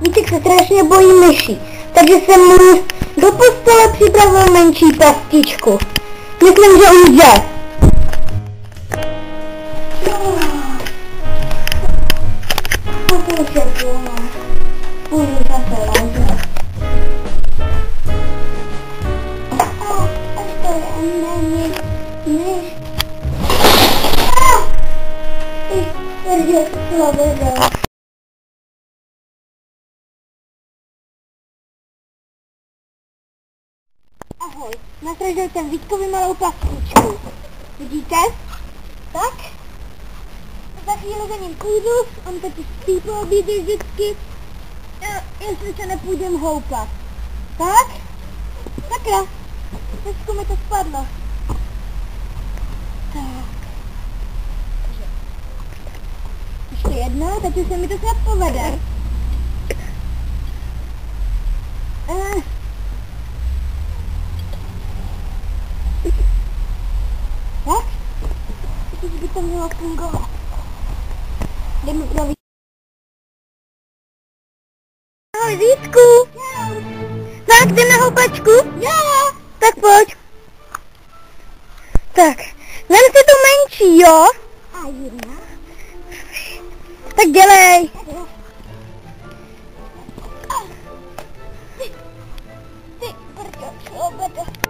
Vítek se strašně bojí myší, takže jsem mu do postele připravil menší pastičku. Myslím, že on jde. Půjdu zase ležet. Až to není myš. Ahoj, nasražil jsem Vítkovi malou pastičku. Vidíte? Tak? Za chvíli za ním půjdu, on totiž spí po obědě vždycky. Jestli se nepůjdem houpat. Tak? Sakra, dneska mi to spadlo. Tak. Ještě jedno, teď už se mi to snad povede. Tak? Teď by to mělo fungovat. Jdeme pro Vítku. Ahoj Vítku. Jo. Tak, jdem na houpačku? Jo. Tak pojď. Tak, vem si tu menší, jo? A jedna. Tak dělej. Ty, brďo, šlo, brďo.